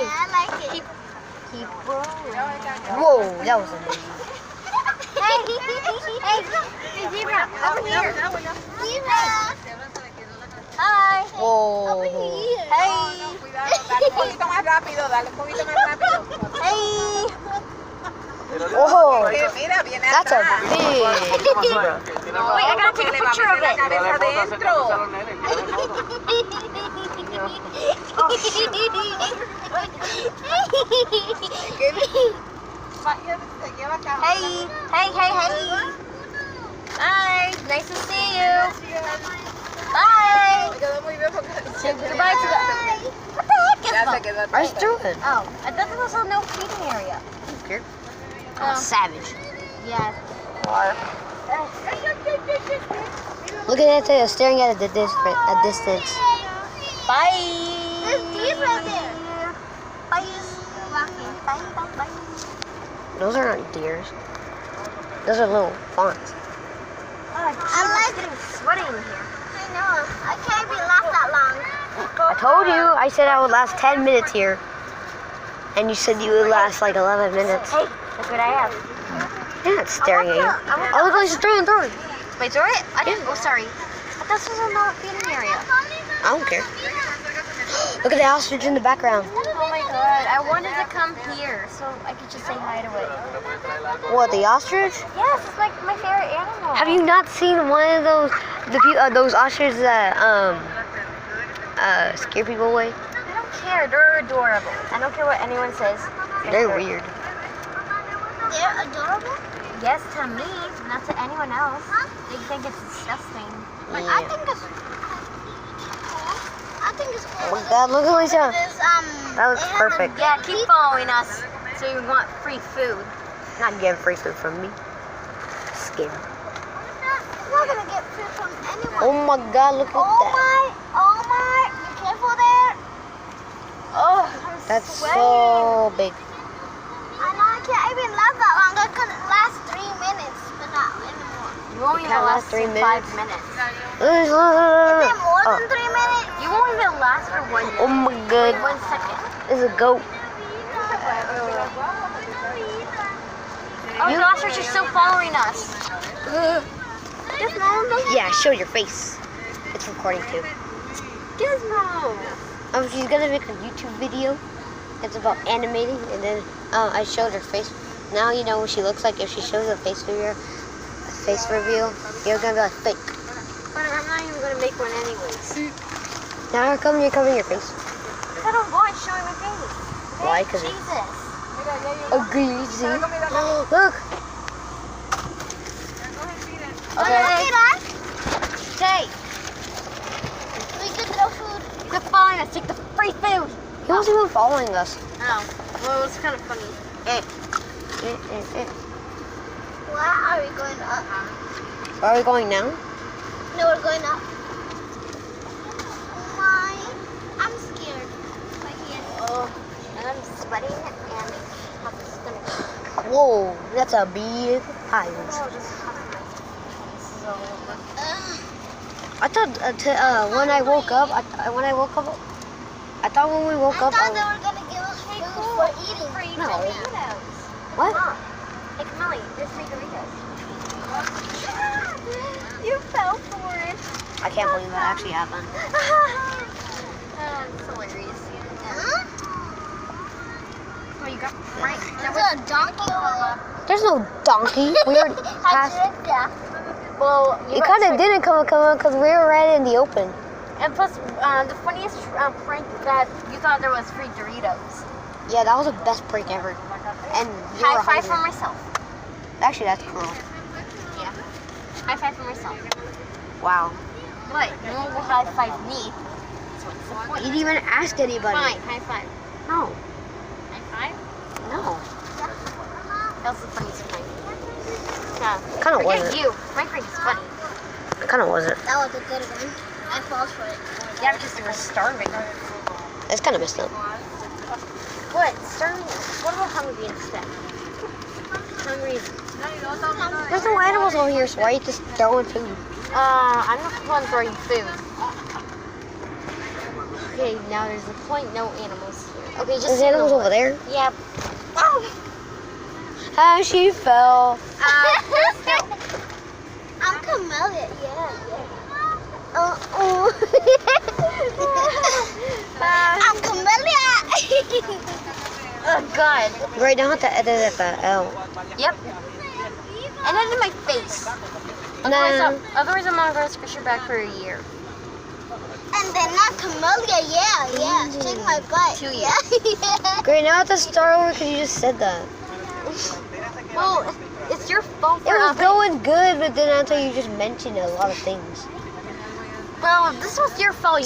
Hey. I like it. Keep rolling. Whoa, that was amazing. Hey, zebra, over here. Zebra. Hi. Whoa. Hey. Dale un poquito más rápido, dale un poquito más rápido. Hey. Whoa. Mira, viene That's a atrás. big zebra. Wait, I gotta take a picture of it. Cabeza adentro. Hey. Bye. Nice to see you. Bye. Say goodbye to the... What the heck is that? I was doing. Oh, I thought there was a no feeding area. Here. I'm a savage. Yeah. Look at that tail staring at a distance. Bye. There's deer right there. Bye. Walking. Bye. Those aren't deers. Those are little fawns. I'm like getting sweaty in here. I know. I can't even last that long. I told you. I said I would last 10 minutes here. And you said you would last like 11 minutes. Hey, look what I have. They're not staring at you. Oh, look, he's throwing. Wait, throw it? I didn't. Oh, sorry. I thought this was a no feeding area. I don't care. Look at the ostrich in the background. Oh my god, I wanted to come here so I could just say hi to it. What, the ostrich? Yes, it's like my favorite animal. Have you not seen one of those ostriches that scare people away? I don't care, they're adorable. I don't care what anyone says. They're weird. They're adorable. Yes, to me, not to anyone else. They think it's disgusting. But Yeah. I think it's cool. I think it's cool. Oh my God, look at Lisa. This, That looks it has perfect. a Yeah, big keep teeth. following us so you want free food. Not getting free food from me. Scared. I'm not gonna get food from anyone. Oh my God, look at that. Oh my, be careful there. Oh, I'm That's sweating. so big. I know I can't even last that long. I could last 3 minutes, but not anymore. You won't even can't last last 3 5 minutes. minutes. Is it more Oh. than 3 minutes? You won't even last for 1 minute. Oh my God. 1 second. There's a goat. Oh, the ostrich is still following us. Yeah, show your face. It's recording too. Gizmo. She's gonna make a YouTube video. It's about animating, and then I showed her face. Now you know what she looks like. If she shows a face reveal, you're gonna be like fake. But I'm not even going to make one anyways. Now you're covering your face. I don't want showing my face. Why? 'Cause it- Jesus. Ugly. See? Look. Okay. Hey, We could throw food. quit following us. Take the free food. He wasn't even following us. Oh, well, it's kind of funny. Why are we going up? Are we going now? No, we're going up. My, I'm scared. Right here. Oh, and I'm sweating and I'm stomach. Whoa, that's a big pile. Oh, just half my face is all over. I thought when I woke up, I thought when we woke up, I thought they were gonna give us food for eating. Free No. Doritos. What? Mom, hey, Camille, there's free Doritos. You fell for it. I can't believe that actually happened. It's hilarious. Huh? Oh, you got right. There's a donkey over there. There's no donkey. We were past. Well, You kind of didn't come because we were right in the open. And plus, the funniest prank that you thought there was free Doritos. Yeah, that was the best prank ever. And you High were five for hungry. myself. Actually, that's cruel. Yeah. High five for myself. Wow. What? No one will high five me. So what's the point? You didn't even ask anybody. Fine, high five. No. High five? No. That was the funniest prank. Yeah. Kinda Forget wasn't. you. My prank is funny. It kind of wasn't. That was a good one. I fought for it. Yeah, because they were starving. It's kind of messed up. What? Starving? What about hungry instead? Hungry is... There's no animals over here, so why are you just throwing food? I'm not the one throwing food. Okay, now there's a point. No animals here. Okay, just His say the animal's over word. there. Yep. How she fell. I'm Camellia. Yeah. I'm Camellia. Oh, God. Right now I have to edit at the L. Yep. And then in my face. Otherwise, I'm not going to scratch your back for a year. And then not Camellia. Yeah. Shake my butt. 2 years. Yeah. Great, now I have to start over because you just said that. Well, it's your fault It for was not. going good, but then after you just mentioned a lot of things. Well, this was your fault. You